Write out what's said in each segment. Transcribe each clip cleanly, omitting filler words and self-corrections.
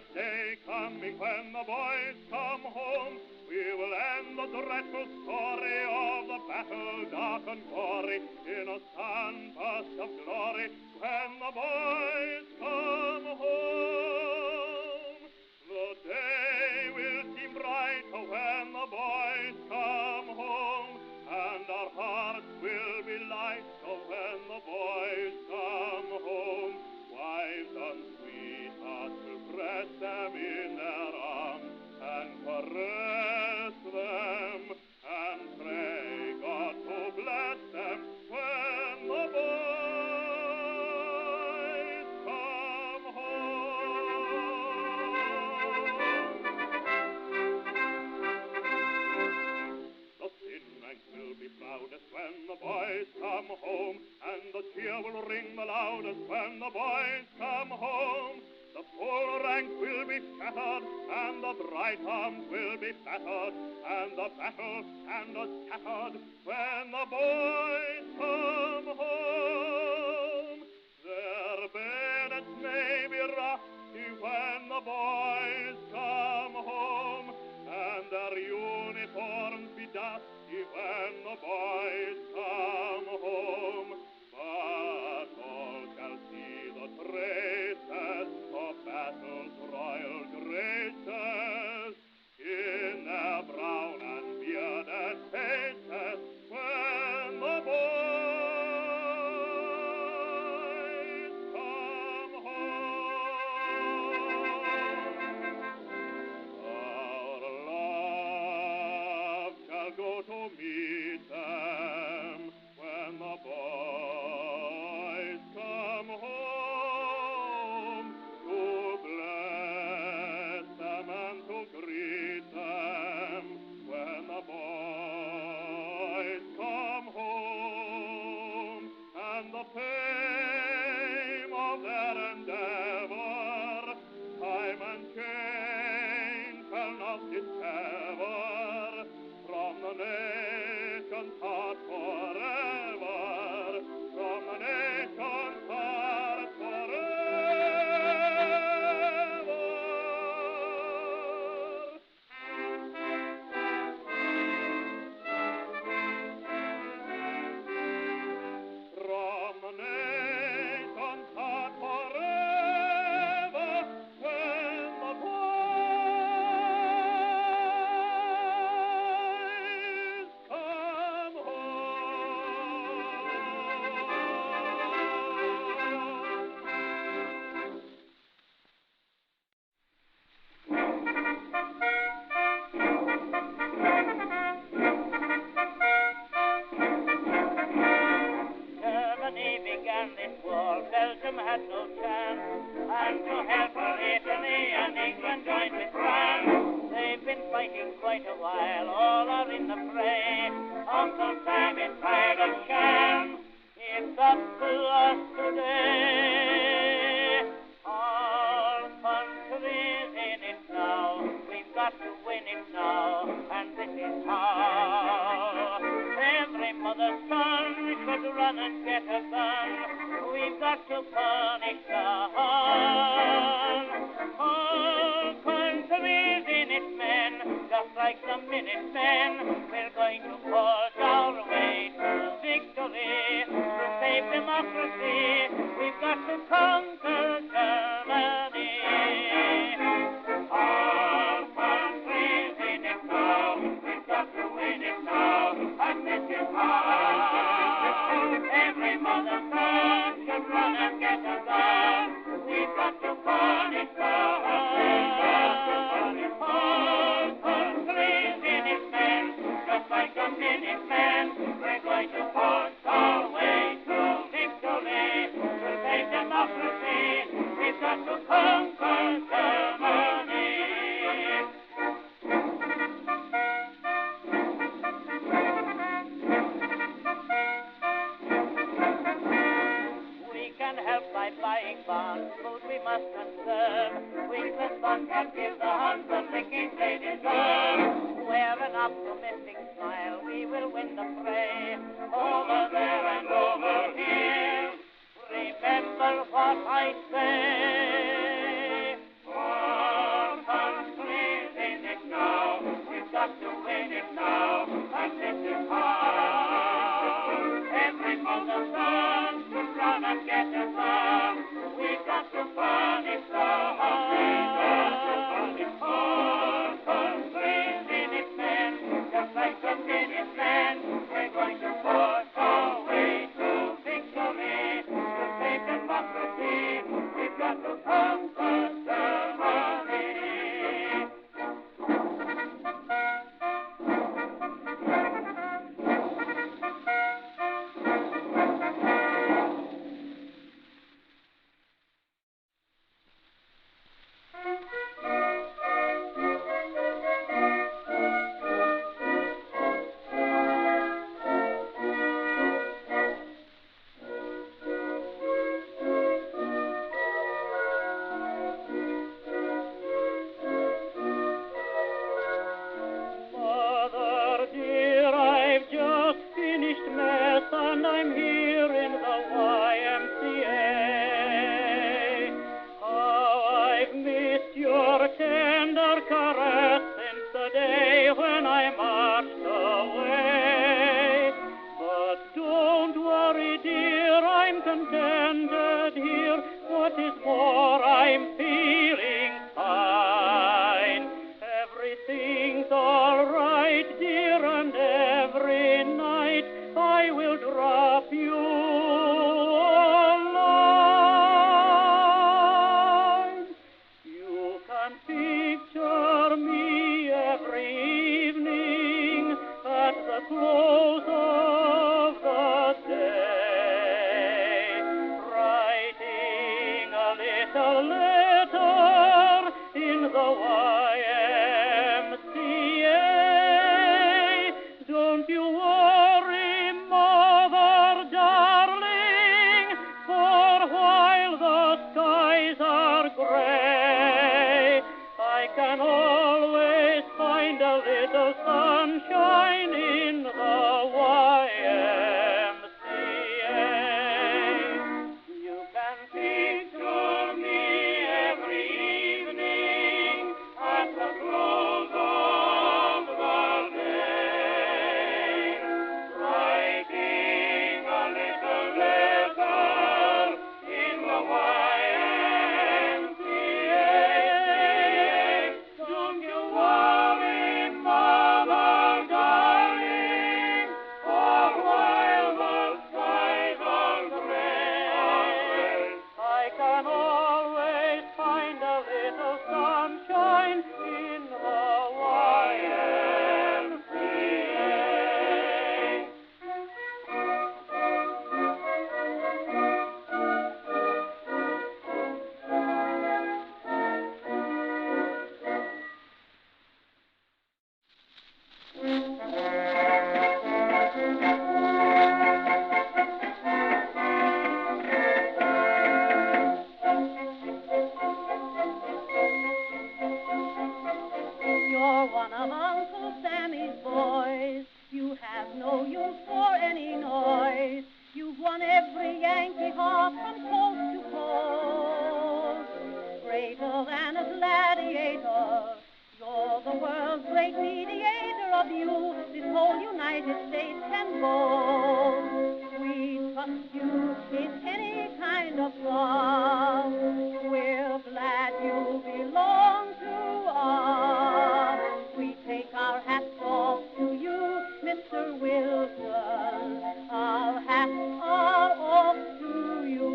glorious day coming when the boys come home. We will end the dreadful story of the battle dark and gory in a sunburst of glory when the boys come home. The day will seem brighter when the boys come home, and our hearts will be lighter when the boys come home. Wives and sweethearts will press them in their arms and caress them and pray God to bless them when the boys come home. The thin ranks will be proudest when the boys come home, and the cheer will ring the loudest when the boys come home. The full rank will be shattered, and the bright arms will be battered, and the battle standards scattered when the boys come home. Their bayonets may be rusty when the boys come home, and their uniforms be dusty when the boys come home. But all shall see the traces of battle's royal graces in their brown and bearded faces when the boys come home. Our love shall go to meet them when the boys come home, to bless them and to greet them when the boys come home, and the fame of their endeavor time and change shall not dissever from the nation's heart forever, from the nation's heart forever. From the nation's heart forever, when the boys come Germany began this war, Belgium had no chance, and to help her Italy and England joined with France. They've been fighting quite a while, all are in the fray. Uncle Sam is tired of sham, it's up to us today. All countries in it now, we've got to win it now, and this is how. Every mother's son should run and get a gun. We've got to punish the Hun. All countries in it, men, just like the Minutemen. We're going to forge our way to victory. To save democracy, we've got to conquer Germany. All countries in it now, we've got to win it now, and this is how. Every mother's son should run and get a gun. We've got to punish the Hun. All countries in it, men, just like the Minutemen. We're going to force our way to victory. To save democracy, we've got to conquer Germany. We can help by buying bonds, food we must conserve. Weakless bonds can give the Huns the licking they deserve. Wear an optimistic smile, we will win the fray. Over there and over here, remember what I say. picture me every evening at the close of the day, writing a little letter in the YMCA. Don't you worry, mother darling, for while the skies are gray, I can always find a little sunshine in the YMCA. You can picture me every evening at the close of the day, writing a little letter in the YMCA. Don't you worry, mother darling, for while the skies are gray, I can always find a little sunshine in the YMCA. You're one of Uncle Sammy's boys. You have no use for any noise. You've won every Yankee heart from coast to coast. Greater than a gladiator, you're the world's great mediator. Of you, this whole United States can boast. We trust you in any kind of love. We're glad you belong to us. We take our hats off to you, Mr. Wilson. Our hats are off to you.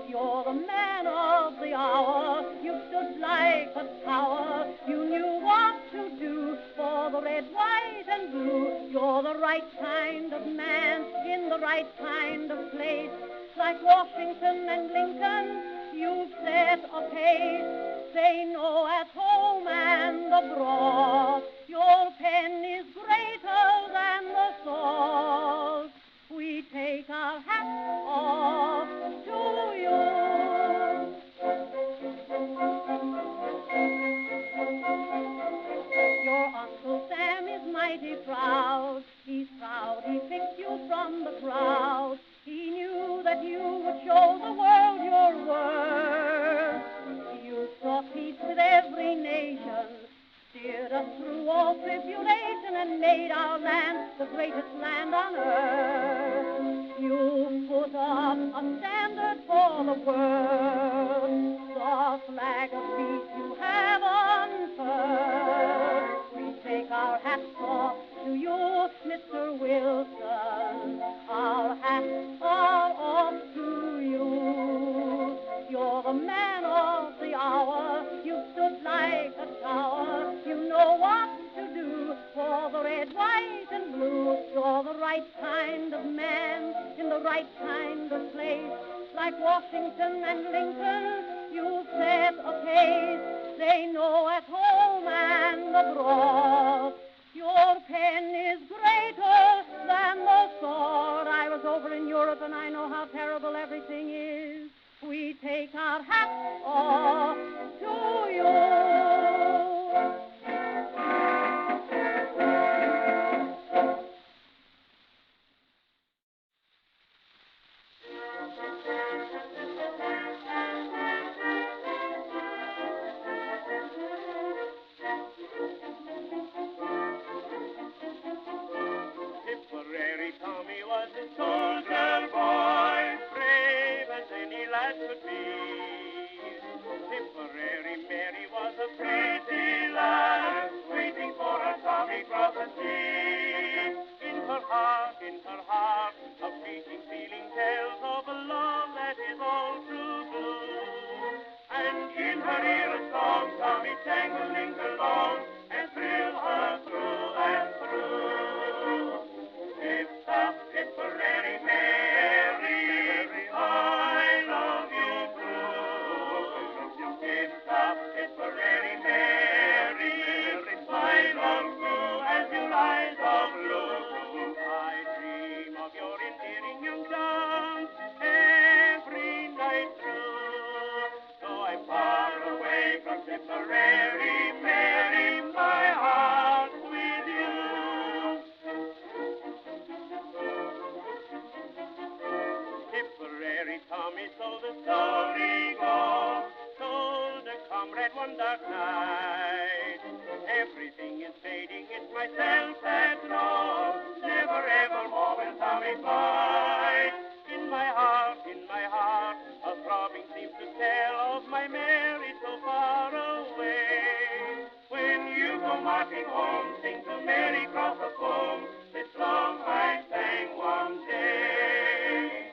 You're the man of the hour. You stood like a tower. You knew what to do for the red, white, and blue. You're the right kind of man in the right kind of place. Like Washington and Lincoln, you've set a pace. Say no at home and abroad. Your pen is greater than the sword. We take our hats off to you. Your Uncle Sam is mighty proud. He's proud he picked you from the crowd. He knew that you would show the world your worth. You sought peace with every nation, steered us through all tribulation, and made our land the greatest land on earth. You put up a standard for the world, the flag of peace you have unfurled. We take our hats off to you, Mr. Wilson. Our hats are off to you. You're the man of the hour. You stood like a tower. You know what to do for the red, white, and blue. You're the right kind of man in the right kind of place. Like Washington and Lincoln, you set a pace. They know at home and abroad. Your pen is greater than the sword. I was over in Europe and I know how terrible everything is. We take our hats off to you. Tipperary Tommy was a soldier boy, brave as any lad could be. Tipperary Mary was a pretty lass, waiting for a Tommy prophecy. In her heart, a beating feeling tells of a love that is all true blue. And in her ear a song Tipperary, Mary, my heart with you. Tipperary, Tommy, so the story goes, told a comrade one dark night. Everything is fading, it's myself that knows, never ever more will Tommy fight. In my heart, a throbbing seems to tell of my Mary so far away. When you go marching home, sing to Mary cross the foam, this song I sang one day.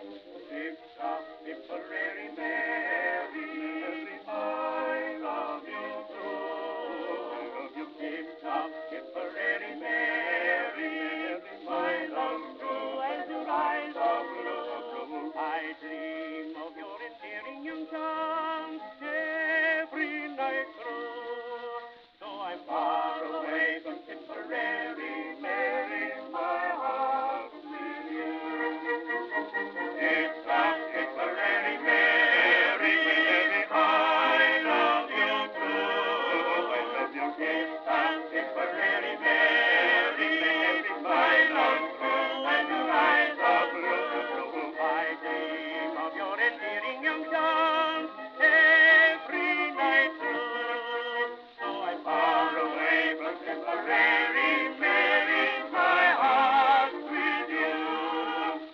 Lift up Tipperary, Mary, I love you too. Lift up Tipperary, Mary, my love true as your eyes are blue. I dream of your endearing young charms every night through. Though I'm far away from Tipperary, Mary, my heart with you. It's up Tipperary, Mary, I love you too. I love you. It's up Tipperary, Mary, my love true and your eyes are blue. I dream of your endearing young charms every night through. So I'm far away from Tipperary, Mary, my heart with you.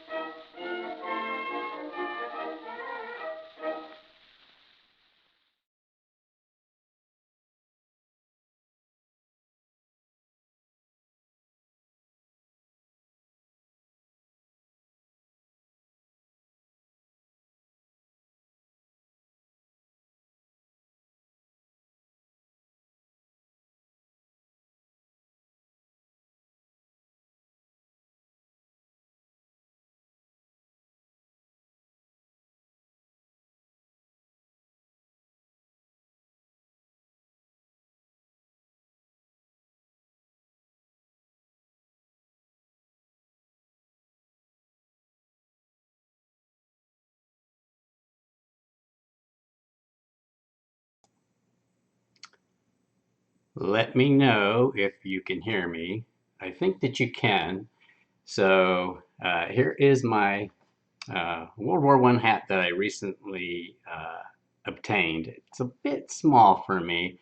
Let me know if you can hear me. I think that you can. So here is my World War I hat that I recently obtained. It's a bit small for me,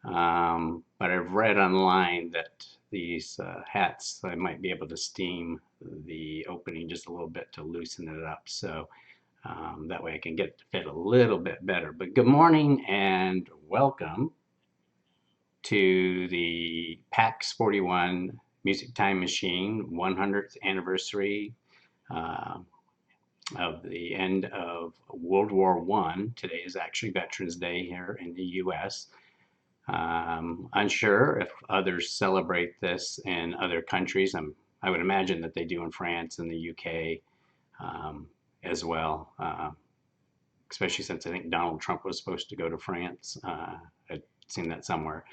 but I've read online that these hats, I might be able to steam the opening just a little bit to loosen it up. So that way I can get it to fit a little bit better. But good morning and welcome to the PAX 41 Music Time Machine 100th anniversary uh, of the end of World War I. Today is actually Veterans Day here in the US. Unsure if others celebrate this in other countries. I would imagine that they do in France and the UK as well, especially since I think Donald Trump was supposed to go to France. I'd seen that somewhere.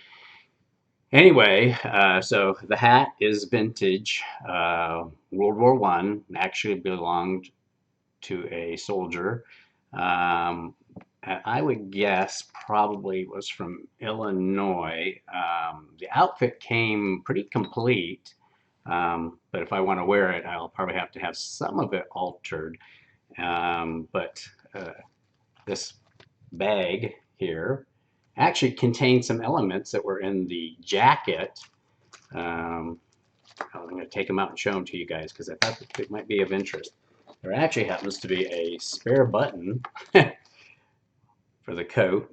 Anyway, so the hat is vintage. World War One actually belonged to a soldier. Um, I would guess probably was from Illinois. The outfit came pretty complete, but if I want to wear it, I'll probably have to have some of it altered. But this bag here actually contained some elements that were in the jacket. Um, I'm going to take them out and show them to you guys because I thought it might be of interest. There actually happens to be a spare button for the coat.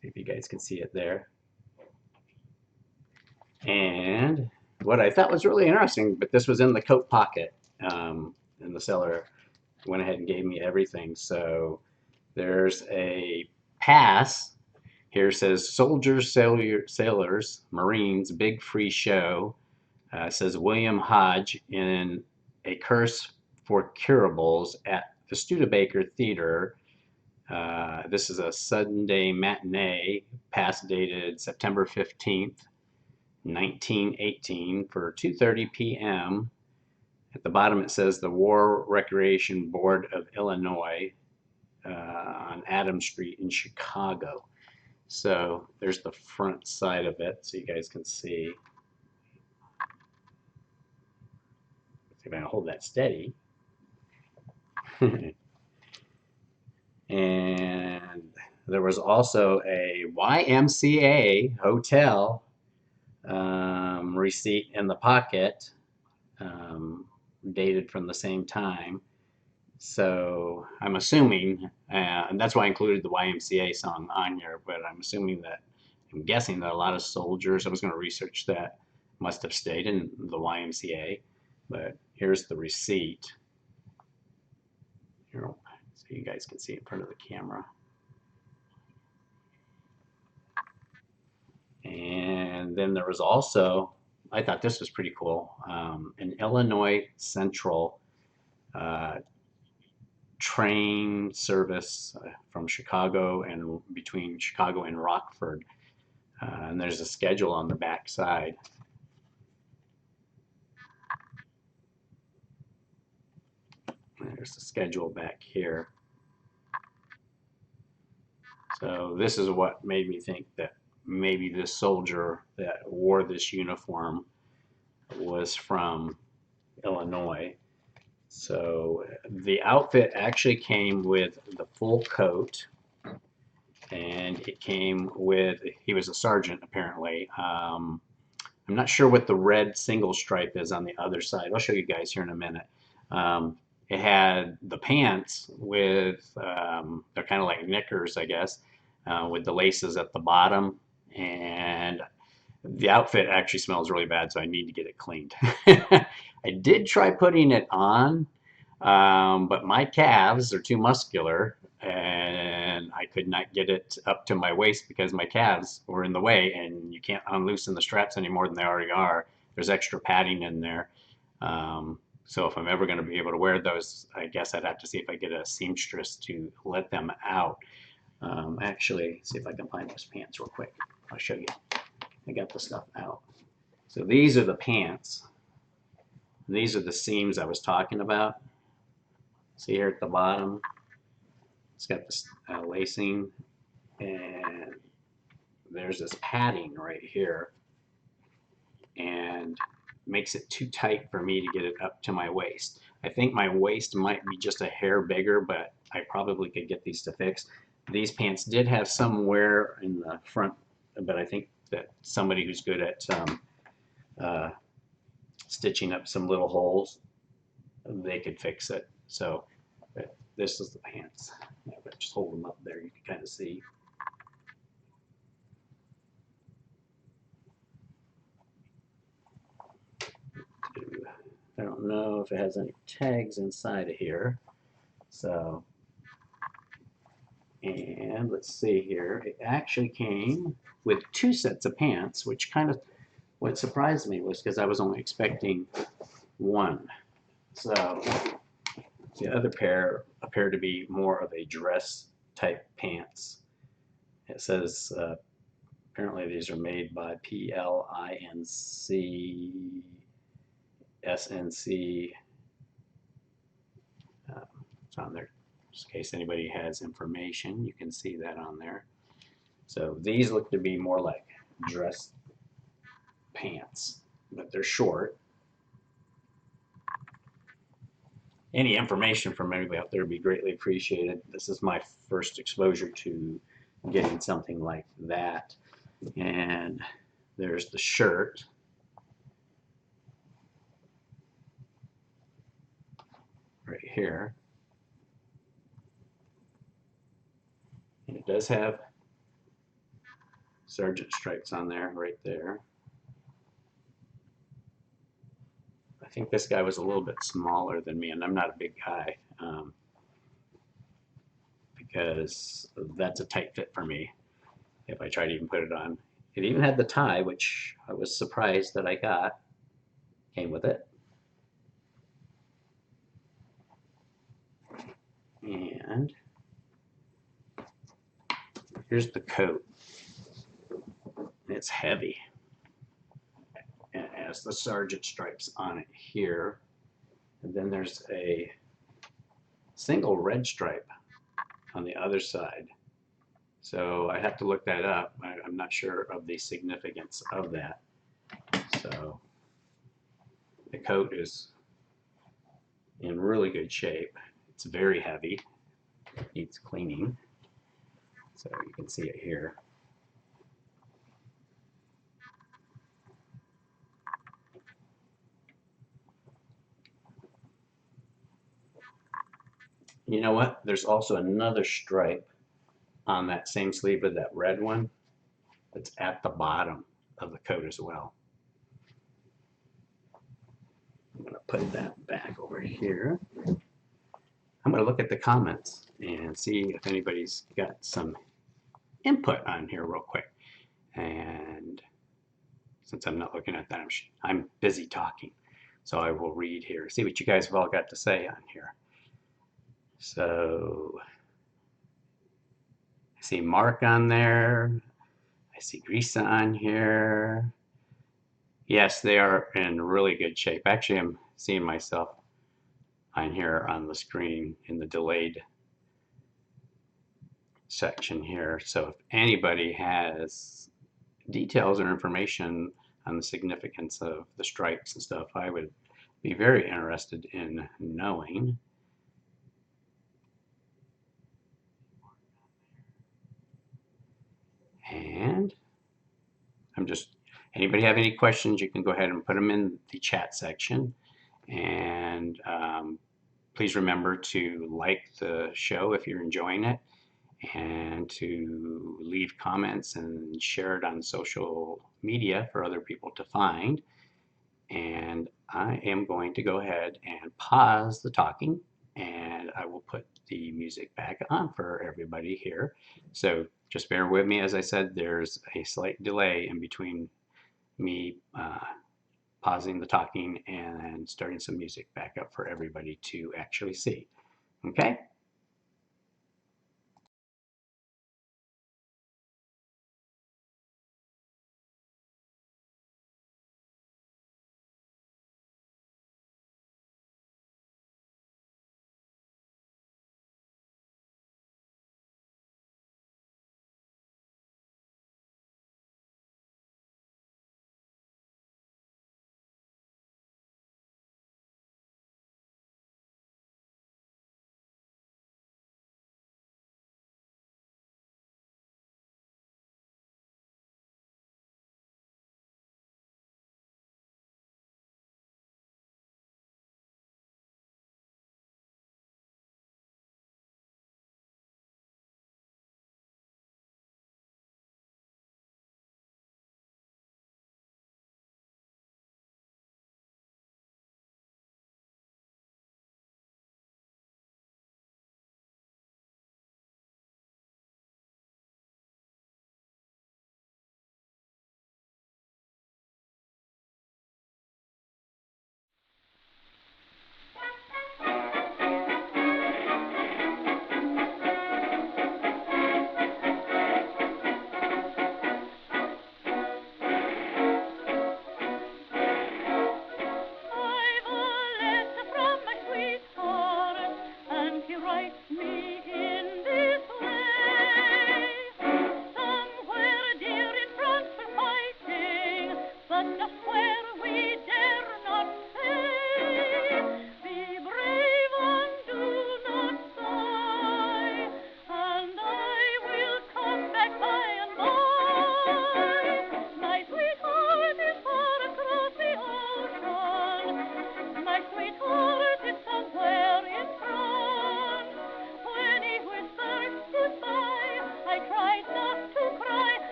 See if you guys can see it there. And what I thought was really interesting, but this was in the coat pocket, and the seller went ahead and gave me everything. So there's a pass. Here says Soldiers, Sailors, Marines, Big Free Show. Says William Hodge in A Curse for Curables at the Studebaker Theater. This is a Sunday matinee, pass dated September 15th, 1918 for 2:30 p.m. At the bottom it says the War Recreation Board of Illinois on Adams Street in Chicago. So there's the front side of it, so you guys can see. Let's see if I can hold that steady. And there was also a YMCA hotel receipt in the pocket, dated from the same time. So I'm assuming, and that's why I included the YMCA song on here, but I'm guessing that a lot of soldiers, I was going to research that, must have stayed in the YMCA. But here's the receipt. Here, so you guys can see in front of the camera. And then there was also, I thought this was pretty cool, an Illinois Central train service from Chicago and between Chicago and Rockford. And there's a schedule on the back side. There's the schedule back here. So this is what made me think that maybe this soldier that wore this uniform was from Illinois. So the outfit actually came with the full coat, and it came with, he was a sergeant apparently. I'm not sure what the red single stripe is on the other side. I'll show you guys here in a minute. It had the pants with, they're kind of like knickers, I guess, with the laces at the bottom. And the outfit actually smells really bad, so I need to get it cleaned. I did try putting it on, but my calves are too muscular, and I could not get it up to my waist because my calves were in the way, and you can't unloosen the straps any more than they already are. There's extra padding in there. So if I'm ever going to be able to wear those, I guess I'd have to see if I get a seamstress to let them out. Actually, see if I can find those pants real quick. I'll show you. I got the stuff out. So these are the pants. These are the seams I was talking about. See here at the bottom, it's got this lacing, and there's this padding right here, and makes it too tight for me to get it up to my waist. I think my waist might be just a hair bigger, but I probably could get these to fix. These pants did have some wear in the front, but I think that somebody who's good at stitching up some little holes, they could fix it. So this is the pants. Just hold them up there, you can kind of see. I don't know if it has any tags inside of here. So, and let's see here. It actually came with 2 sets of pants, which kind of, what surprised me was because I was only expecting 1. So the other pair appear to be more of a dress type pants. It says apparently these are made by PLINC SNC. It's on there just in case anybody has information. You can see that on there. So these look to be more like dress pants, but they're short. Any information from anybody out there would be greatly appreciated. This is my first exposure to getting something like that. And there's the shirt. Right here. And it does have sergeant stripes on there, right there. I think this guy was a little bit smaller than me, and I'm not a big guy, because that's a tight fit for me if I try to even put it on. It even had the tie, which I was surprised that I got. Came with it. And here's the coat. It's heavy. It has the sergeant stripes on it here. And then there's a single red stripe on the other side. So I have to look that up. I'm not sure of the significance of that. So the coat is in really good shape. It's very heavy, needs cleaning. So you can see it here. You know what? There's also another stripe on that same sleeve of that red one that's at the bottom of the coat as well. I'm going to put that back over here. I'm going to look at the comments and see if anybody's got some input on here real quick. And since I'm not looking at that, I'm busy talking. So I will read here, see what you guys have all got to say on here. So I see Mark on there. I see Grisa on here. Yes, they are in really good shape. Actually, I'm seeing myself on here on the screen in the delayed section here. So if anybody has details or information on the significance of the stripes and stuff, I would be very interested in knowing. And anybody have any questions, you can go ahead and put them in the chat section. And please remember to like the show if you're enjoying it, and to leave comments and share it on social media for other people to find. And I am going to go ahead and pause the talking, and I will put the music back on for everybody here. So just bear with me. As I said, there's a slight delay in between me pausing the talking and starting some music back up for everybody to actually see. Okay?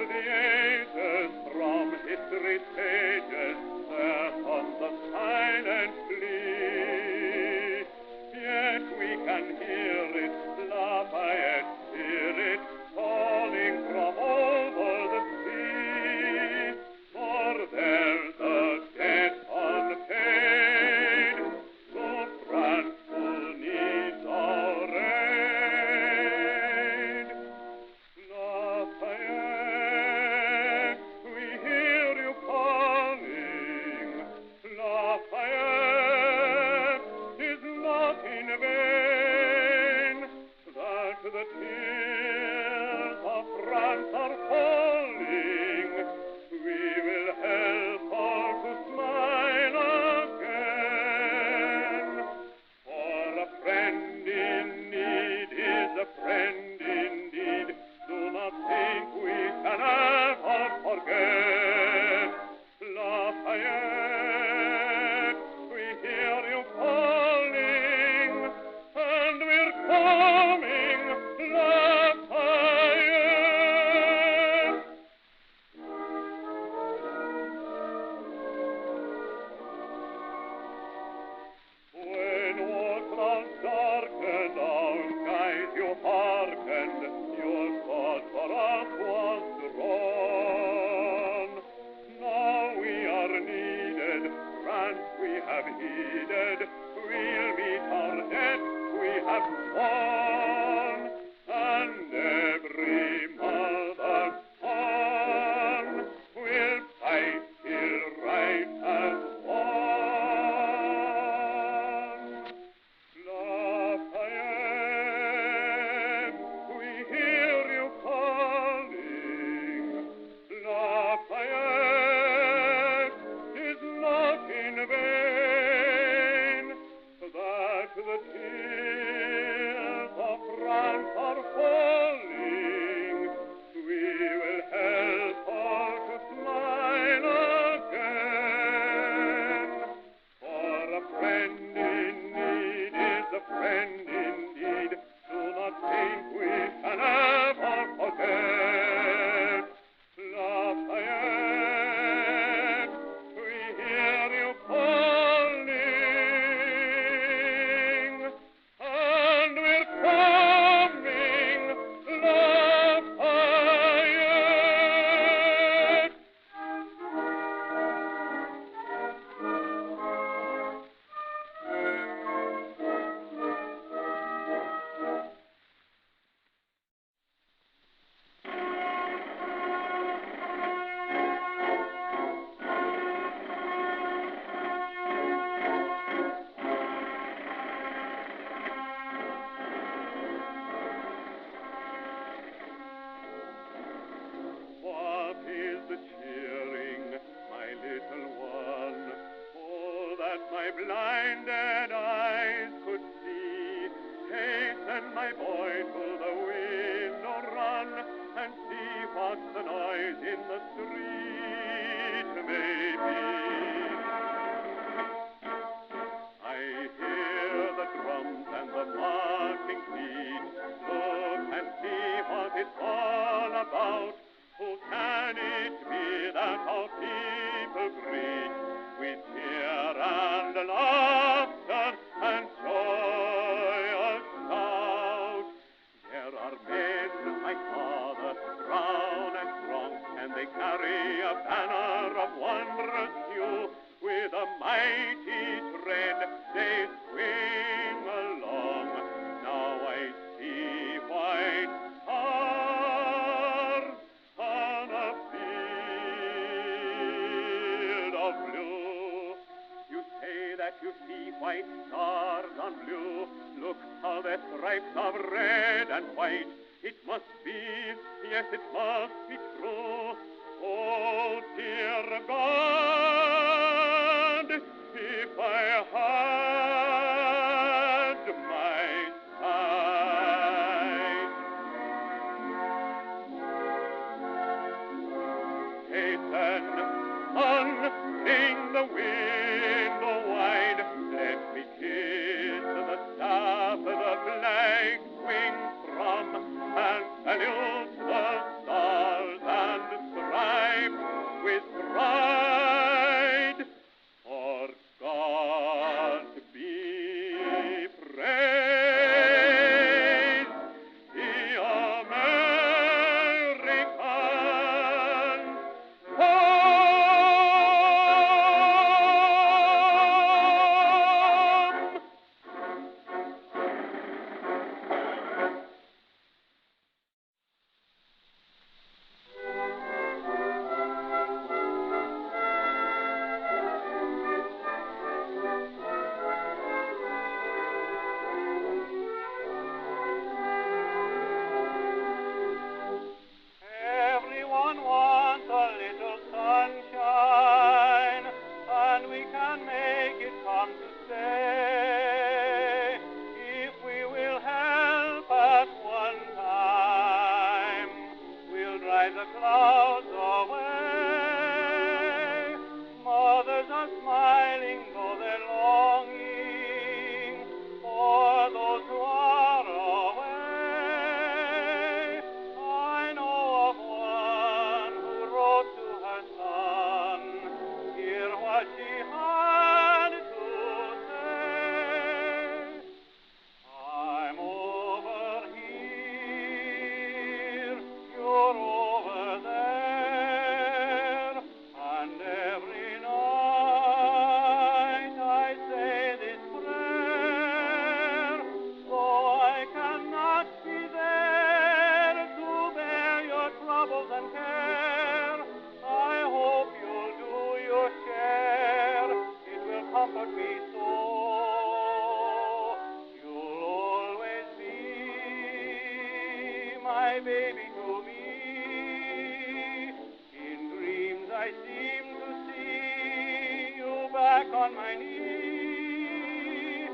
the ages, from history's pages, there from the silent flee. Yet we can hear it, Lafayette spirit, calling from over the sea. For there's a debt unpaid, so France who needs our aid. Lafayette, we hear you calling. Lafayette, 'tis not in vain that the tears of France are falling. We will help all to smile again. For a friend in need is a friend indeed. Do not think we can ever forget. Lafayette, we hear you calling, and we're coming, Lafayette. When war clouds darkened, our skies you hearkened, your sword for us was drawn. Now we are needed, France we have heeded, we'll meet our debt we have won, and every mother's son will fight till right has won. Lafayette, we hear you calling. Lafayette, 'tis not in vain that the tears of France are falling. We will help all to smile again. For a friend in need is a friend indeed. Do not think we can ever forget. Lafayette, we hear you calling, and we're coming, Lafayette. What is the cheering, my little one? Oh, that my blinded eyes could see. Hasten, my boy, to the window run, and see what the noise in the street may be. I hear the drums and the marching feet. Look and see what it's all about. Who can it be that our people greet with cheer and laughter and joyous shout? There are men, my father, brown and strong, and they carry a banner of wondrous hue. With a mighty tread they swing along. Now I see white stars on a field of blue. You say that you see white stars on blue. Look how their stripes of red and white. It must be, yes, it must be true. Oh, dear God, if I had my sight. Hasten, son, fling the window wide. Let me kiss the staff the flag swings from, and salute the stars and my baby to me. In dreams I seem to see you back on my knee.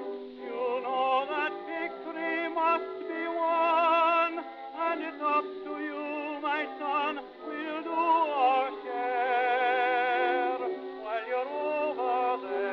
You know that victory must be won, and it's up to you, my son. We'll do our share while you're over there.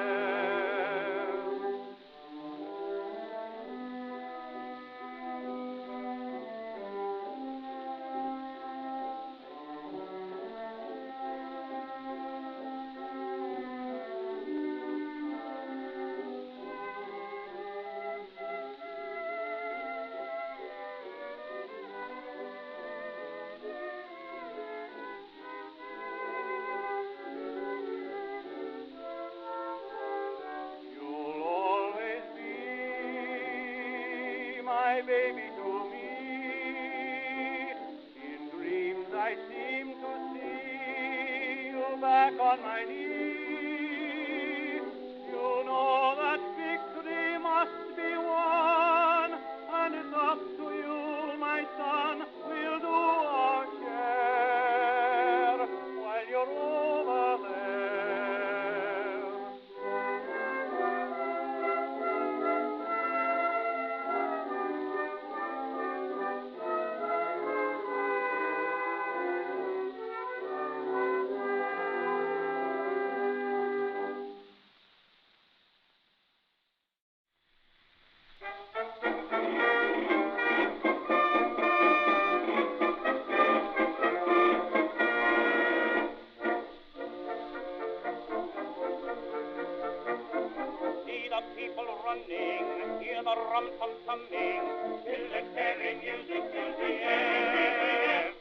My baby to me. In dreams I seem to see you back on my knee. You know that victory must be won, and it's up to you, my son. We'll do our share while you're over there. See the people running, hear the rum-tum tumming, military music fills the air.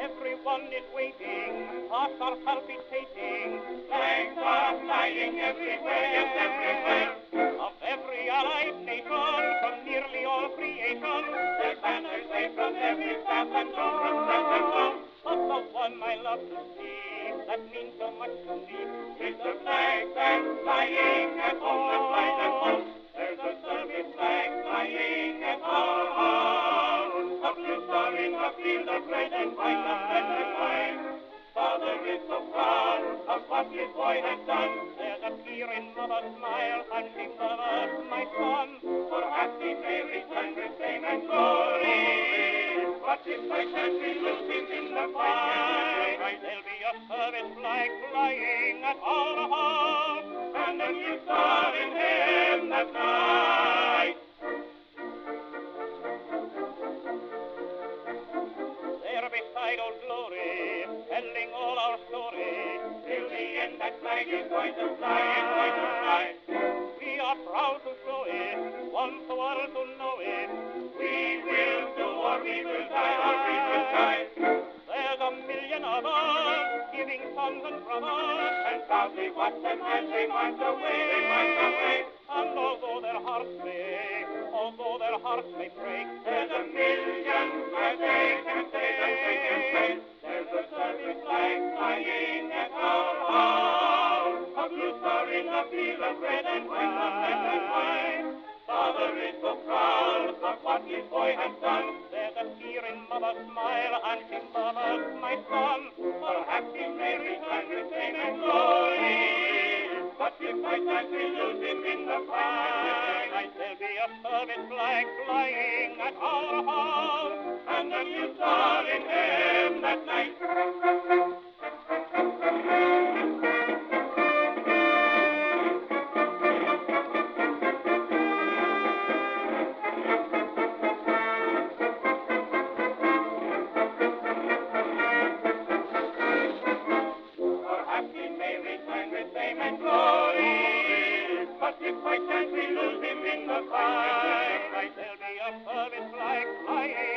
Everyone is waiting, hearts are palpitating, flags are flying everywhere, yes, everywhere. Of every allied nation, from nearly all creation, their banners wave from every staff and zone, But the one I love to see, that means so much to me, is the flag that's flying at home, that flies at home. There's a service flag flying at our home, a blue star in the field of red and white, of red and white. Father is so proud of what his boy has done. There's a tear in mother's smile, and she murmurs, my son, perhaps he may return with fame and glory. But if by chance we lose him in the fight, there'll be a service flag flying at our home, and a new star in heaven that night. There beside Old Glory, telling all our story, till the end that flag is going to fly, is going to fly. We are proud to show it, want the world to know it. We will do or we will die, or we will die. There's a million of us, giving sons and brothers, and proudly watch them as they march away, they march away. And although their hearts may break, there's a million that they can say. There's a service flag flying at our home, a blue star in the field of red and white, of red and white. Father is so proud of what his boy has done. There's a tear in mother's smile, and she murmurs, my son, perhaps he may return with fame and glory. But if by chance we lose him in the fight, there'll be a service flag flying at our home, and a new star in heaven that night. Perhaps he may return with fame and glory, but if by chance we lose him in the fight, there'll be a service flag flying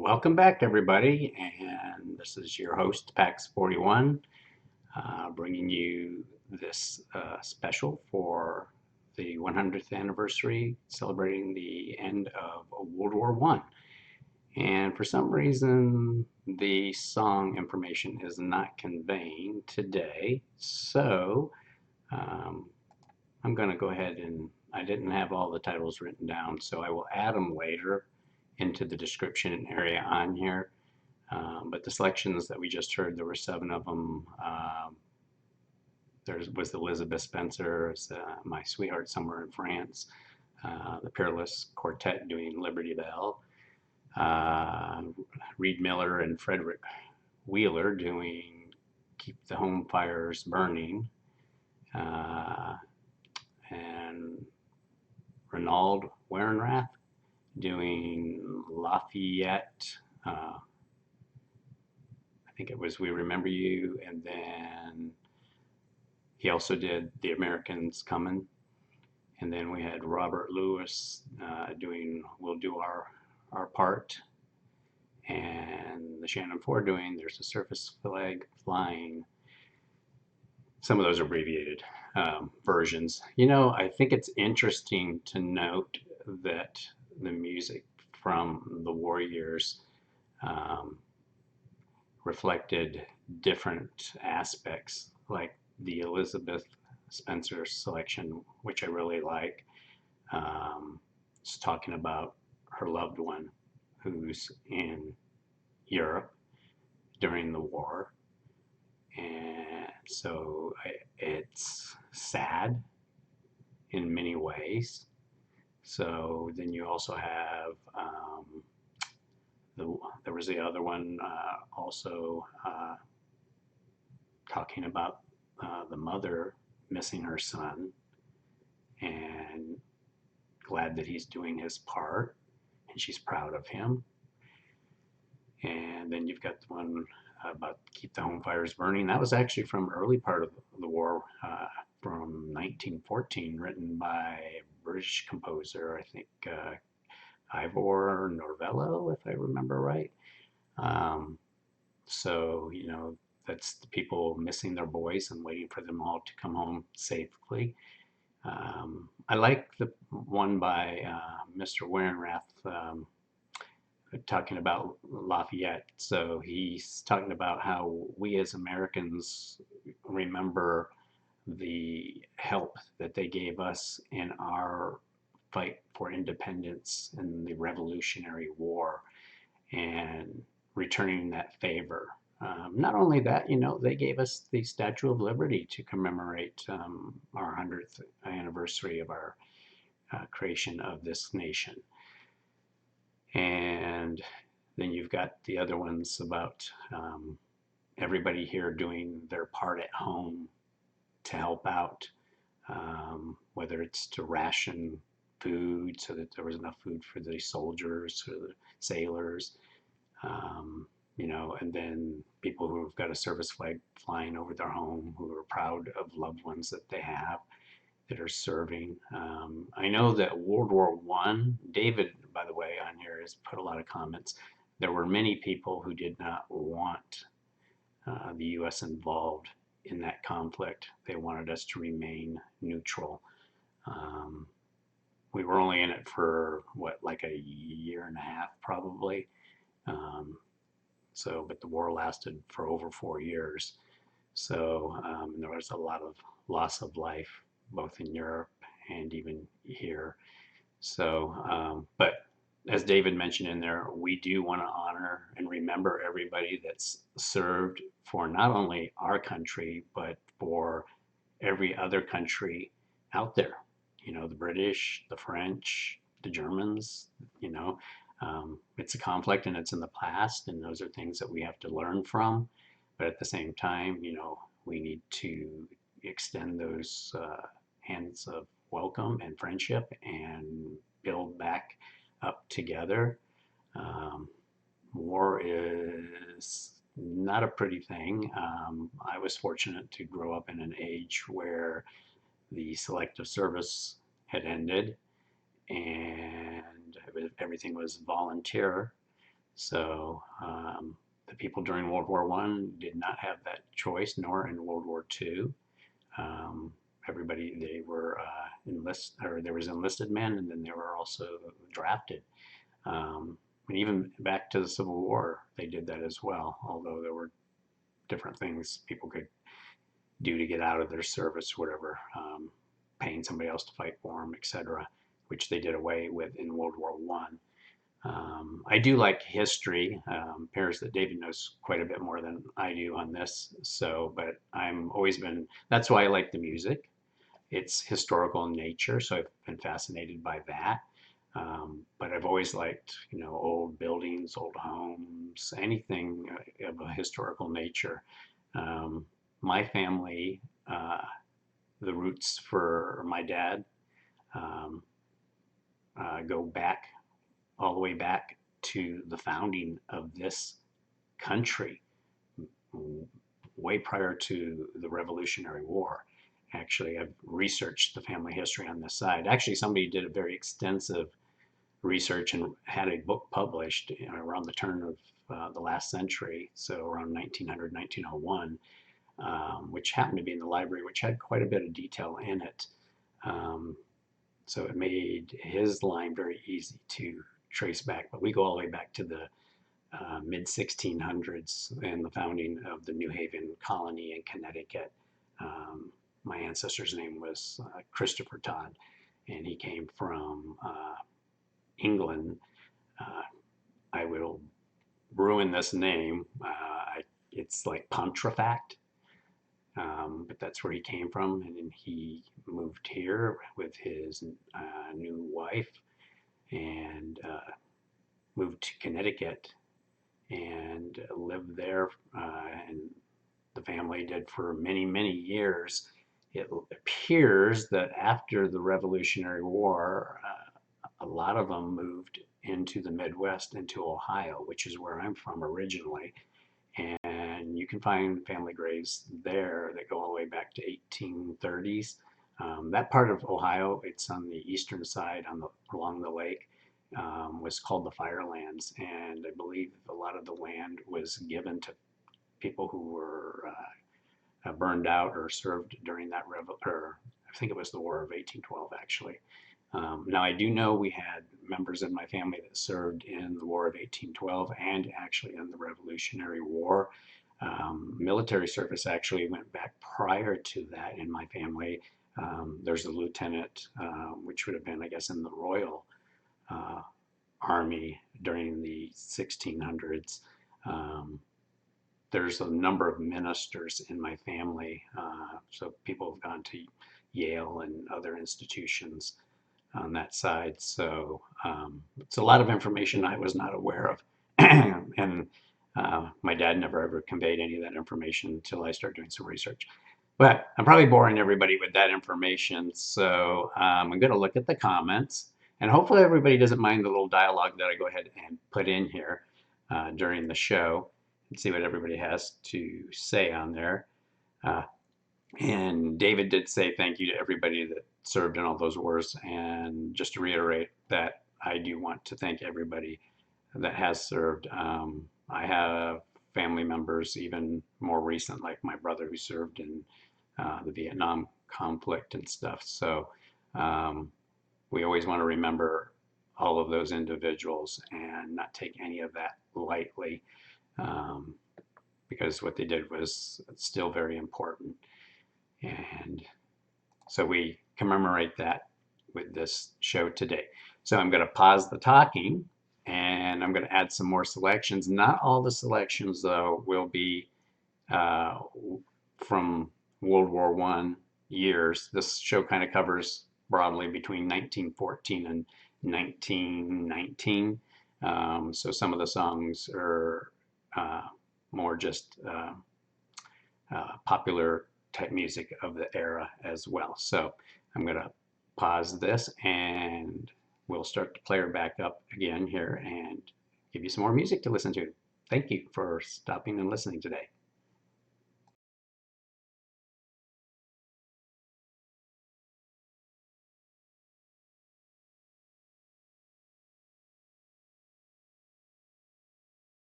Welcome back, everybody, and this is your host, Pax41, bringing you this special for the 100th anniversary, celebrating the end of World War I. And for some reason, the song information is not conveying today, so I'm going to go ahead and I didn't have all the titles written down, so I will add them later into the description area on here. But the selections that we just heard, there were 7 of them. There was Elizabeth Spencer's My Sweetheart Somewhere in France, the Peerless Quartet doing Liberty Bell, Reed Miller and Frederick Wheeler doing Keep the Home Fires Burning, and Ronald Warenrath doing Lafayette. I think it was We Remember You, and then he also did The Americans Coming. And then we had Robert Lewis doing We'll Do Our Part, and the Shannon Ford doing There's a Surface Flag Flying. Some of those abbreviated versions. You know, I think it's interesting to note that the music from the war years reflected different aspects, like the Elizabeth Spencer selection, which I really like. It's talking about her loved one who's in Europe during the war. And so it's sad in many ways. So then you also have there was the other one also talking about the mother missing her son and glad that he's doing his part and she's proud of him. And then you've got the one about Keep the Home Fires Burning. That was actually from early part of the war, from 1914, written by a British composer, I think Ivor Novello, if I remember right. So, you know, that's the people missing their boys and waiting for them all to come home safely. I like the one by Mr. Warenrath, talking about Lafayette. So he's talking about how we as Americans remember the help that they gave us in our fight for independence in the Revolutionary War and returning that favor. Not only that, you know, they gave us the Statue of Liberty to commemorate our 100th anniversary of our creation of this nation. And then you've got the other ones about everybody here doing their part at home to help out, whether it's to ration food so that there was enough food for the soldiers or the sailors, you know, and then people who've got a service flag flying over their home who are proud of loved ones that they have that are serving. I know that World War I, David, by the way, on here has put a lot of comments. There were many people who did not want the U.S. involved in that conflict. They wanted us to remain neutral. We were only in it for, what, like a year and a half, probably. But the war lasted for over 4 years. So there was a lot of loss of life, both in Europe and even here. So, but as David mentioned in there, we do want to honor and remember everybody that's served for not only our country, but for every other country out there. You know, the British, the French, the Germans, you know, it's a conflict and it's in the past, and those are things that we have to learn from. But at the same time, you know, we need to extend those hands of welcome and friendship and build back up together. War is not a pretty thing. I was fortunate to grow up in an age where the selective service had ended and everything was volunteer. So the people during World War I did not have that choice, nor in World War II. Um, Everybody, they were there was enlisted men, and then they were also drafted. And even back to the Civil War, they did that as well, although there were different things people could do to get out of their service, whatever, paying somebody else to fight for them, etc., which they did away with in World War One. I do like history. Appears that David knows quite a bit more than I do on this. So, but I'm always been, that's why I like the music. It's historical in nature, so I've been fascinated by that. But I've always liked, old buildings, old homes, anything of a historical nature. Um, my family, the roots for my dad um, go back all the way back to the founding of this country, way prior to the Revolutionary War. Actually, I've researched the family history on this side. Actually, somebody did a very extensive research and had a book published around the turn of the last century, so around 1900, 1901, which happened to be in the library, which had quite a bit of detail in it. Um, so it made his line very easy to trace back. But we go all the way back to the mid 1600s and the founding of the New Haven colony in Connecticut. My ancestor's name was Christopher Todd, and he came from England. Uh, I will ruin this name. It's like Pontefract, but that's where he came from. And then he moved here with his new wife and moved to Connecticut and lived there. And the family did for many, many years. It appears that after the Revolutionary War, a lot of them moved into the Midwest, into Ohio, which is where I'm from originally. And you can find family graves there that go all the way back to 1830s. That part of Ohio, it's on the eastern side along the lake, was called the Firelands. And I believe a lot of the land was given to people who were burned out or served during that or I think it was the War of 1812 actually. Now I do know we had members of my family that served in the War of 1812 and actually in the Revolutionary War. Military service actually went back prior to that in my family. There's a lieutenant, which would have been, I guess, in the Royal Army during the 1600s. There's a number of ministers in my family, so people have gone to Yale and other institutions on that side. So it's a lot of information I was not aware of. And my dad never ever conveyed any of that information until I started doing some research. But I'm probably boring everybody with that information. So I'm going to look at the comments. And hopefully everybody doesn't mind the little dialogue that I go ahead and put in here during the show and see what everybody has to say on there. And David did say thank you to everybody that served in all those wars. And just to reiterate that I do want to thank everybody that has served. I have family members, even more recent, like my brother who served in the Vietnam conflict and stuff. So we always want to remember all of those individuals and not take any of that lightly, because what they did was still very important. And so we commemorate that with this show today. So I'm going to pause the talking and I'm going to add some more selections. Not all the selections, though, will be from World War I years. This show kind of covers broadly between 1914 and 1919. So some of the songs are more just popular type music of the era as well. So I'm going to pause this and we'll start the player back up again here and give you some more music to listen to. Thank you for stopping and listening today.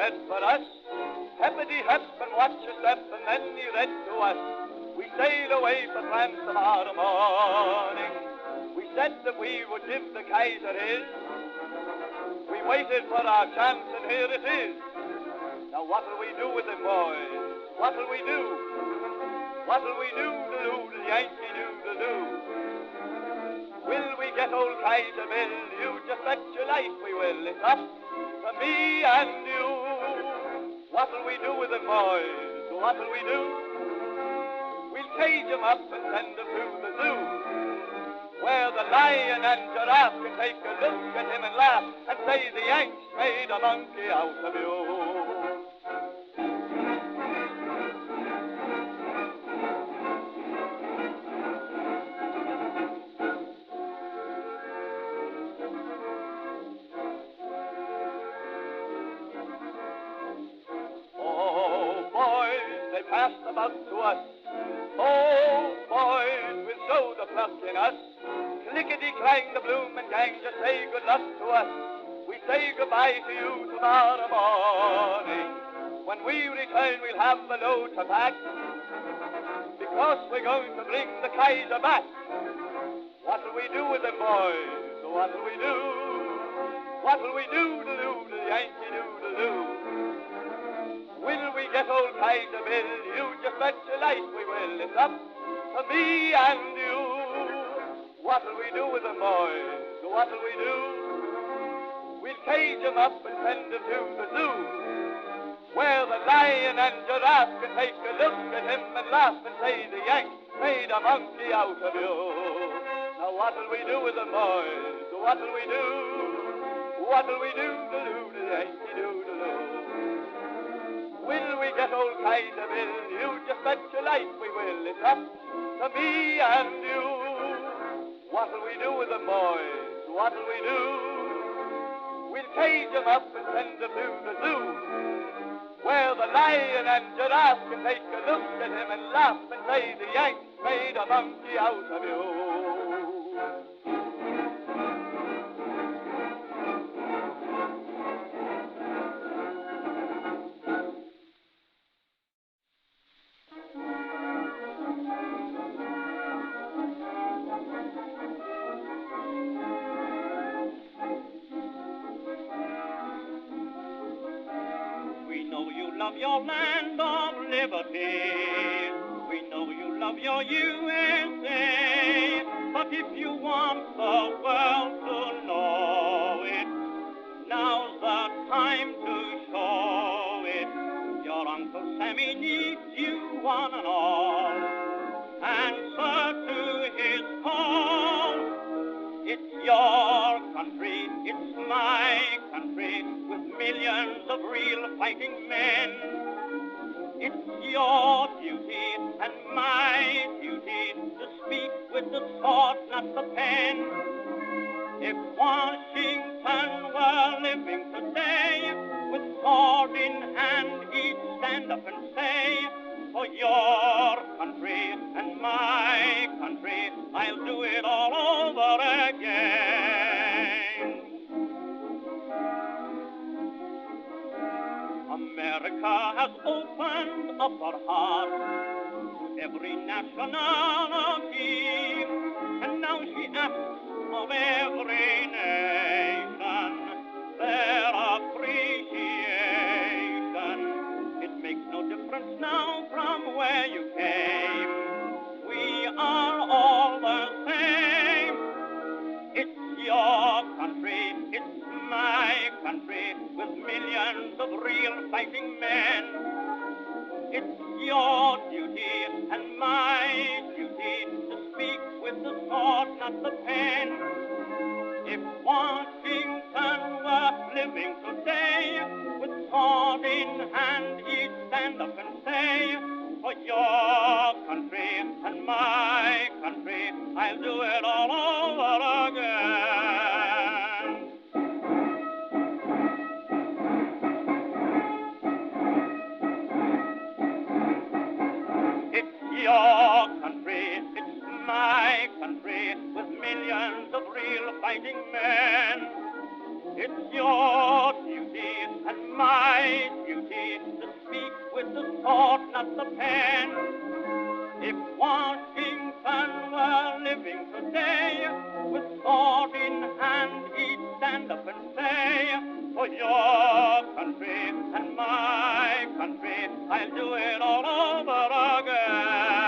read for us. Hippity-hip and watch your step, and then he read to us. We sailed away for France tomorrow morning. We said that we would give the Kaiser his. We waited for our chance, and here it is. Now what'll we do with him, boys? What'll we do? What'll we do to the Yankee do? Will we get old Kaiser Bill? You just bet your life we will. It's up to me and you. What'll we do with him, boys? What'll we do? We'll cage him up and send him to the zoo, where the lion and giraffe can take a look at him and laugh and say the Yanks made a monkey out of you. Oh, boys, they passed the buck to us. Oh, boys, we'll show the pluck in us. Clickety-clang, the bloomin' gang just say good luck to us. We say goodbye to you tomorrow morning. When we return, we'll have a load to pack, because we're going to bring the Kaiser back. What'll we do with them, boys? What'll we do? What'll we do to the Yankee do? Will we get old Kaiser Bill? You just bet your life we will. It's up to me and you. What'll we do with them, boys? What'll we do? We'll cage him up and send him to the zoo, where the lion and giraffe can take a look at him and laugh and say the Yank made a monkey out of you. Now what'll we do with them, boys? What'll we do? What'll we do to the Yankee do? Will we get old Kaiser Bill? You just bet your life we will. It's up to me and you. What'll we do with them, boys? What'll we do? We'll cage him up and send him to the zoo, where the lion and giraffe can take a look at him and laugh and say the Yanks made a monkey out of you. Love your land of liberty. We know you love your USA. But if you want the world to know it, now's the time to show it. Your Uncle Sammy needs you one and all. Answer to his call. It's your country, it's my country, with millions of real fighting men. It's your duty and my duty to speak with the sword, not the pen. If Washington were living today, with sword in hand, he'd stand up and say, for your country and my country, I'll do it all over again. America has opened up her heart to every nationality, and now she asks of every nation their appreciation. It makes no difference now from where you came. We are all the same. It's your country, it's my country, with millions of real fighting men. It's your duty and my duty to speak with the sword, not the pen. If Washington were living today, with sword in hand, he'd stand up and say, for your country and my country, I'll do it all over again. It's your country, it's my country, with millions of real fighting men. It's your duty and my duty to speak with the sword, not the pen. If Washington were living today, with sword in hand, he'd stand up and say, for your country and my country, I'll do it all over again.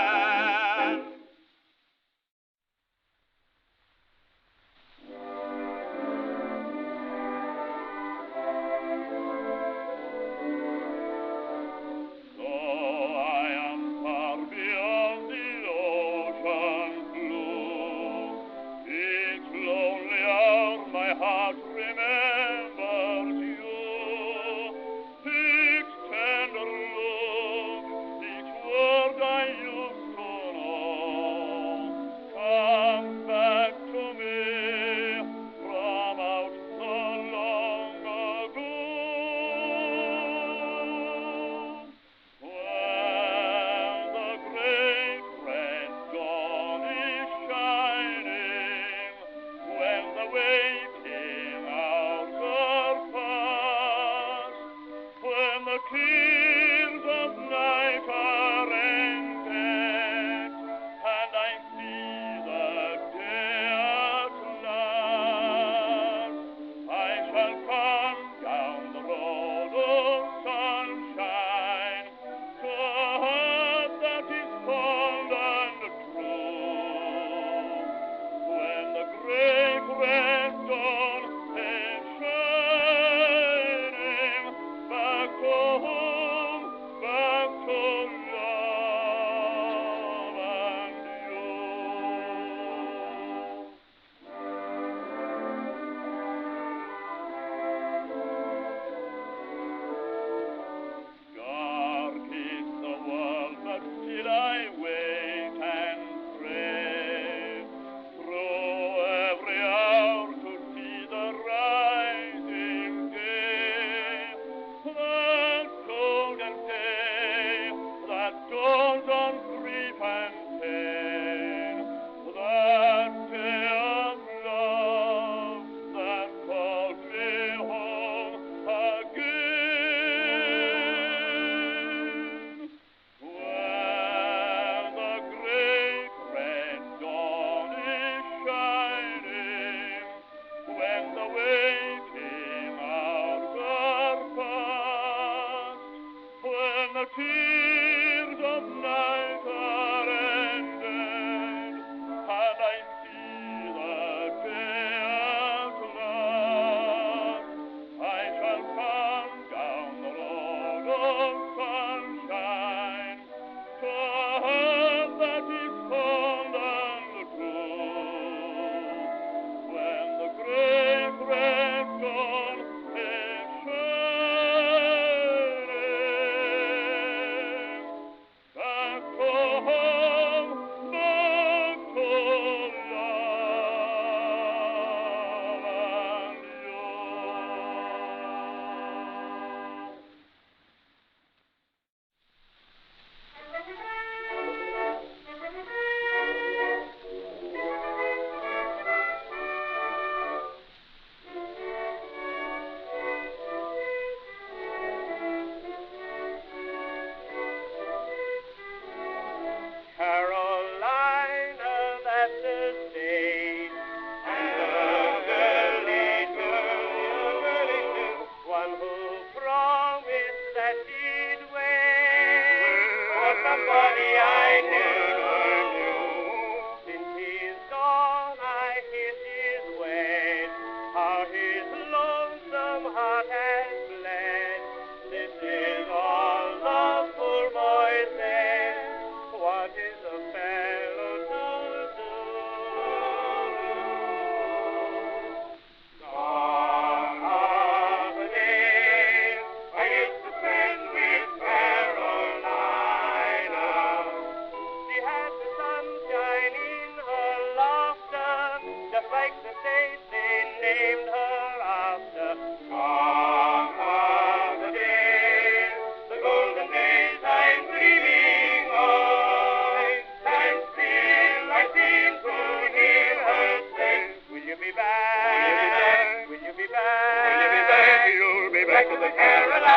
Back to the Carolina.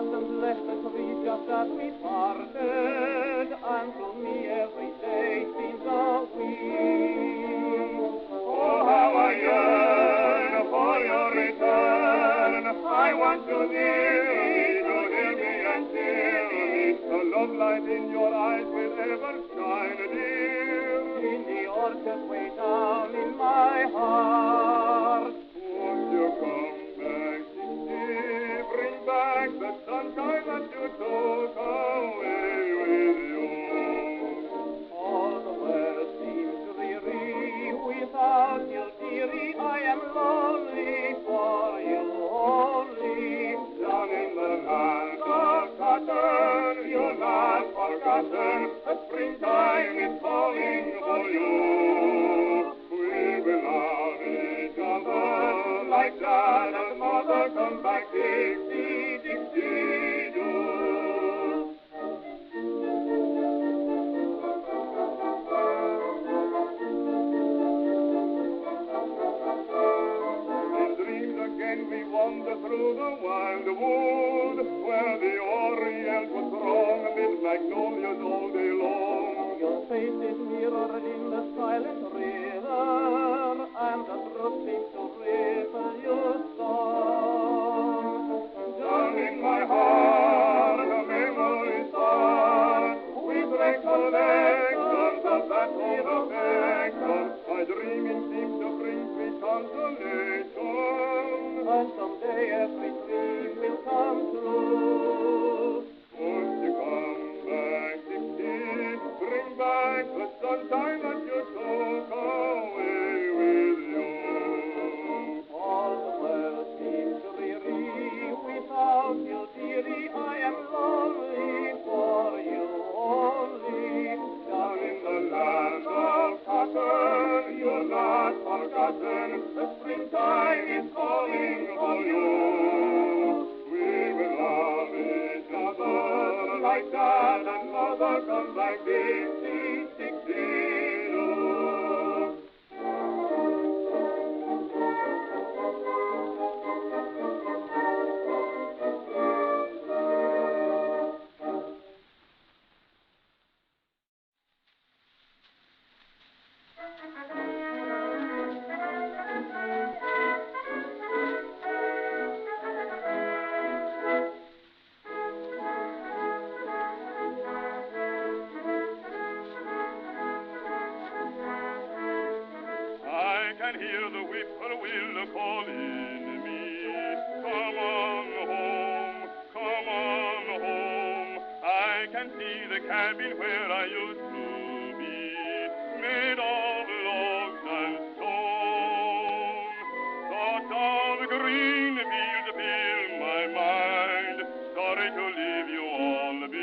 mustn't let the tree just as we parted, and to me every day seems a week. Oh, how I yearn for your return. I want you near me, to hear me and cheer me. The love light in your eyes will ever shine, dear. In the orchard way down in my heart. Won't you come back, dear? Bring back the sunshine that you took away with you. All the world seems dreary without you, dearie. I am lonely for you only. Down in the land of cotton, you're not forgotten. The springtime is calling for you. We will love each other like dad and mother. Come back, Dixie, Dixie, do. In dreams again we wander through the wild wood, where the orient was strong amid magnolias all day long. Your face is mirrored in the silent river, and the brook seems to ripple your song. Down in my heart a memory song, with recollections of that old affection. My dreaming seems to bring sweet consolation, And someday every dream will come true. won't you come back, Dixie? Bring back the sunshine that you took away with you. All the world seems dreary without you, dearie. I am lonely for you only. Down in the land of cotton, you're not forgotten. The springtime is calling for you. We will love each other like dad and mother. Come back, Dixie, Dixie, do. I can hear the whippoorwill calling me. Come on home, come on home. I can see the cabin where I used to be, made of logs and stone. Thoughts of green fields fill my mind. Sorry to leave you all behind.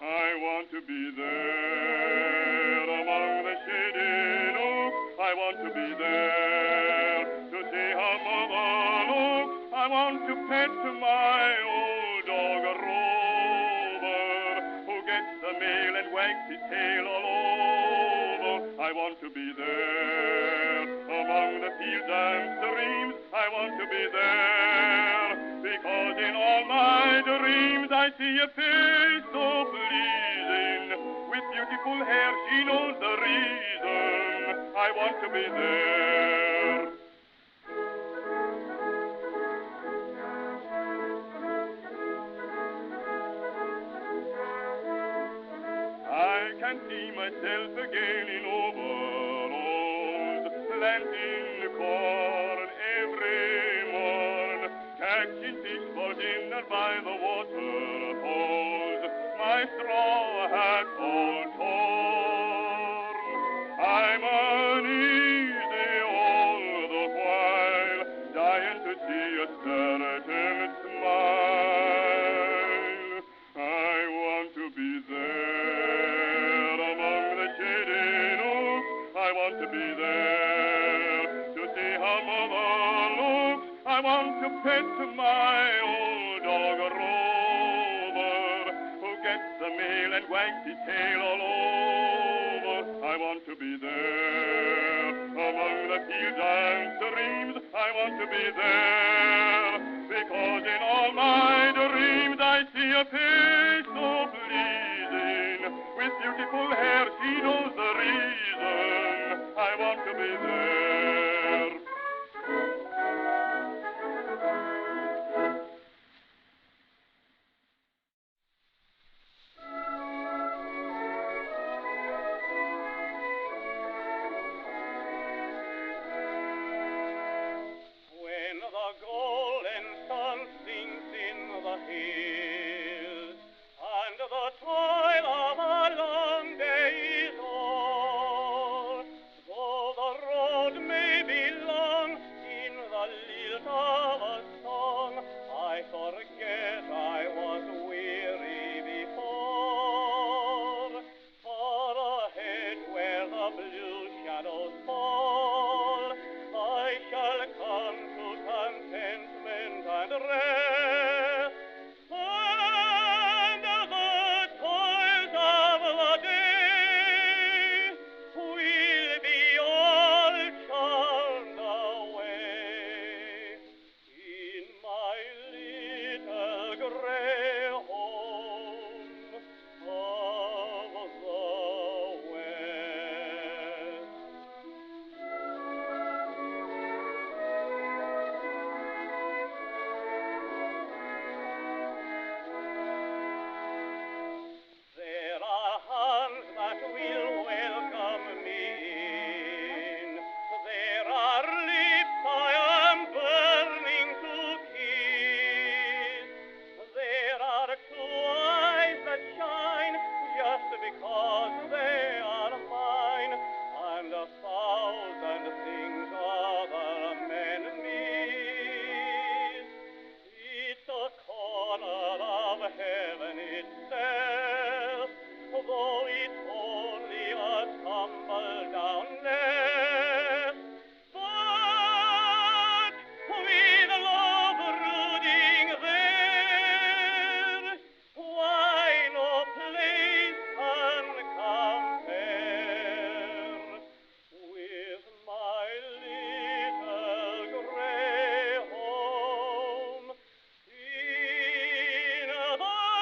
I want to be there among the shady nooks. I want to be there to see how mother looks. I want to pet my old dog Rover, who gets the mail and wags his tail all over. I want to be there among the fields and streams. I want to be there because in all my dreams I see a face so pleasing, with beautiful hair. She knows the reason. I want to be there. I can see myself again in overalls, planting corn every morn, catching fish for dinner by the waterfalls, my straw hat all torn. I'm uneasy all the while, dying to see a certain smile. I want to be there among the shady nooks. I want to be there to see how mother looks. I want to pet my old dog Rover, who gets the mail and wags his tail all over. I want to be there among the fields and streams. I want to be there 'cause in all my dreams I see a face so pleasing, with beautiful hair. She knows the reason I want to be there. When the golden sun sinks in the hills, and the toil of a long day is o'er, though the road may be long in the lilt of a song, I forget I was weary before. Far ahead where the blue shadows fall, I shall come to contentment and rest, and the toils of the day will be all charmed away in my little gray home of the West. There are hands that will welcome me in. There are lips I am burning to kiss. There are two eyes that shine just because they are mine, and a thousand things other men miss. It's a corner of heaven itself, though it's only a tumble-down nest. But with love brooding there, why no place can compare with my little gray home in the West.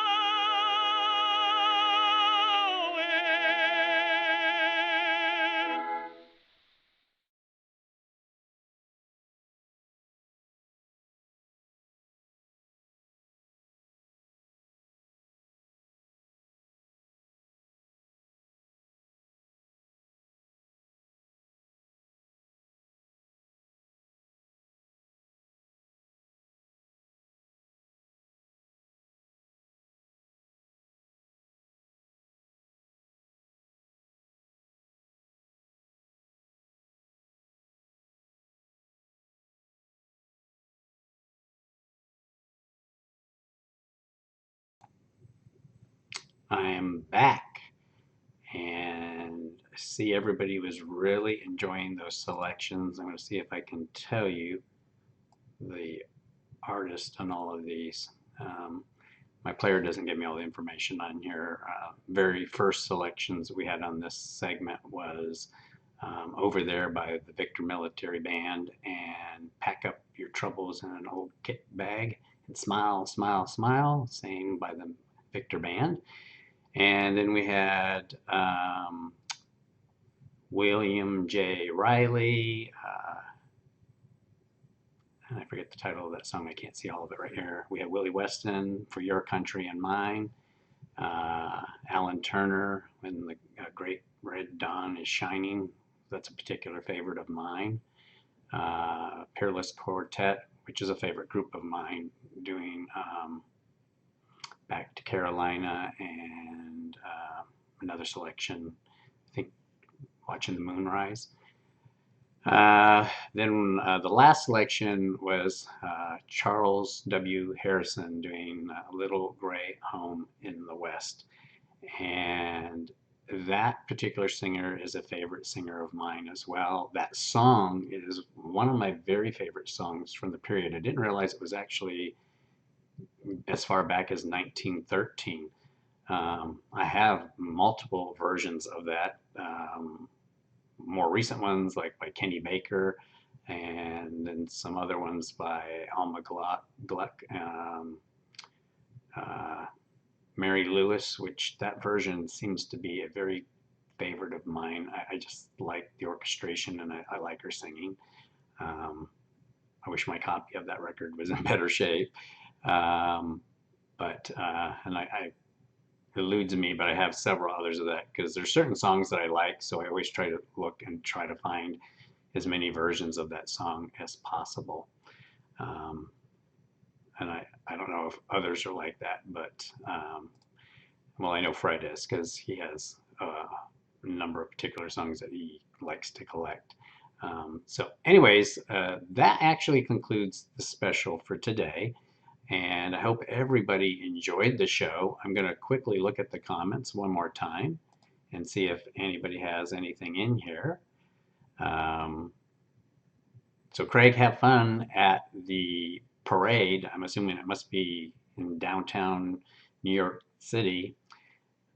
I am back, and I see everybody was really enjoying those selections. I'm going to see if I can tell you the artist on all of these. My player doesn't give me all the information on here. Very first selections we had on this segment was Over There by the Victor Military Band, and Pack Up Your Troubles in an Old Kit Bag, and Smile, Smile, Smile, sang by the Victor Band. And then we had William J. Riley, and I forget the title of that song. I can't see all of it right here. We have Willie Weston, For Your Country and Mine. Alan Turner, When the Great Red Dawn is Shining. That's a particular favorite of mine. Peerless Quartet, which is a favorite group of mine, doing Back to Carolina, and another selection, I think, Watching the Moonrise. Then the last selection was Charles W. Harrison doing Little Gray Home in the West. And that particular singer is a favorite singer of mine as well. That song is one of my very favorite songs from the period. I didn't realize it was actually as far back as 1913. I have multiple versions of that. More recent ones like by Kenny Baker, and and then some other ones by Alma Gluck, Mary Lewis, which that version seems to be a very favorite of mine. I just like the orchestration, and I like her singing. I wish my copy of that record was in better shape. And it eludes me, but I have several others of that because there's certain songs that I like, so I always try to look and try to find as many versions of that song as possible. And I don't know if others are like that, but well, I know Fred is because he has a number of particular songs that he likes to collect. So anyways, that actually concludes the special for today. And I hope everybody enjoyed the show. I'm going to quickly look at the comments one more time and see if anybody has anything in here. So Craig, have fun at the parade. I'm assuming it must be in downtown New York City.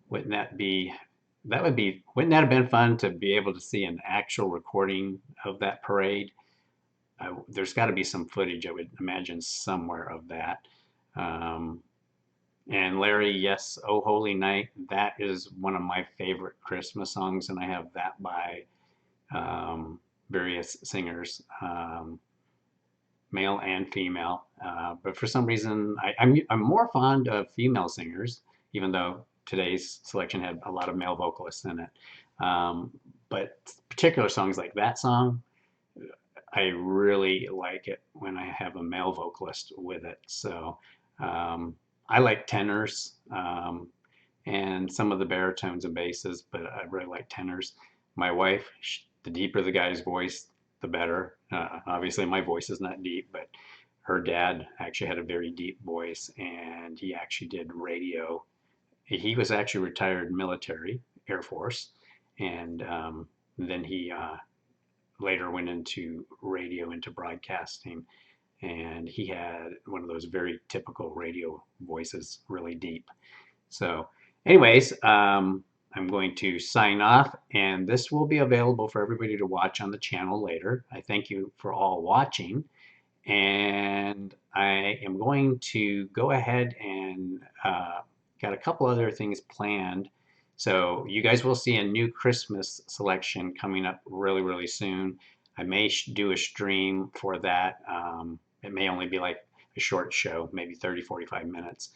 Wouldn't that have been fun to be able to see an actual recording of that parade? There's got to be some footage, I would imagine, somewhere of that. And Larry, yes, Oh Holy Night, that is one of my favorite Christmas songs, and I have that by various singers, male and female. But for some reason, I'm more fond of female singers, even though today's selection had a lot of male vocalists in it. But particular songs like that song, I really like it when I have a male vocalist with it. So I like tenors and some of the baritones and basses, but I really like tenors. My wife, the deeper the guy's voice, the better. Obviously, my voice is not deep, but her dad actually had a very deep voice, and he actually did radio. He was actually retired military, Air Force, and then he later went into radio, into broadcasting, and he had one of those very typical radio voices, really deep. So anyways, I'm going to sign off, and this will be available for everybody to watch on the channel later. I thank you for all watching, and I am going to go ahead and got a couple other things planned. So you guys will see a new Christmas selection coming up really, really soon. I may do a stream for that. It may only be like a short show, maybe 30-45 minutes,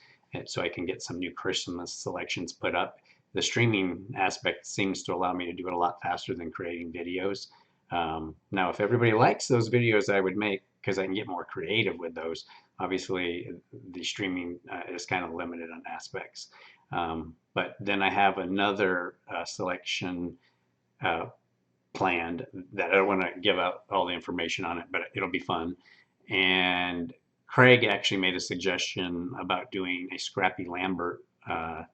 so I can get some new Christmas selections put up. The streaming aspect seems to allow me to do it a lot faster than creating videos. Now, if everybody likes those videos I would make, because I can get more creative with those, obviously the streaming is kind of limited on aspects. But then I have another selection planned that I don't want to give out all the information on it, but it'll be fun. And Craig actually made a suggestion about doing a Scrappy Lambert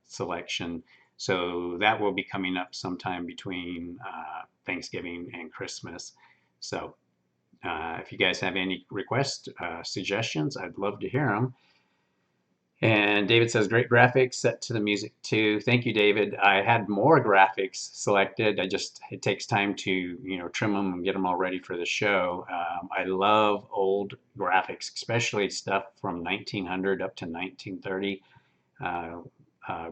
selection. So that will be coming up sometime between Thanksgiving and Christmas. So if you guys have any requests, suggestions, I'd love to hear them. And David says, great graphics set to the music too. Thank you, David. I had more graphics selected. It takes time to, trim them and get them all ready for the show. I love old graphics, especially stuff from 1900 up to 1930.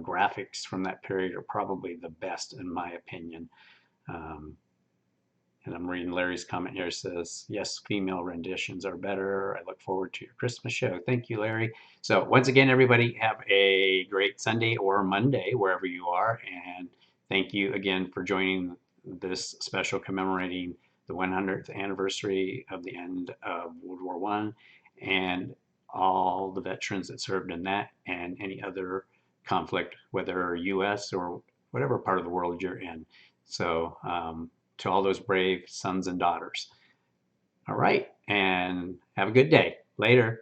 Graphics from that period are probably the best in my opinion. And I'm reading Larry's comment here. It says, yes, female renditions are better. I look forward to your Christmas show. Thank you, Larry. So once again, everybody, have a great Sunday or Monday, wherever you are. And thank you again for joining this special commemorating the 100th anniversary of the end of World War I and all the veterans that served in that and any other conflict, whether U.S. or whatever part of the world you're in. So to all those brave sons and daughters. All right, and have a good day. Later.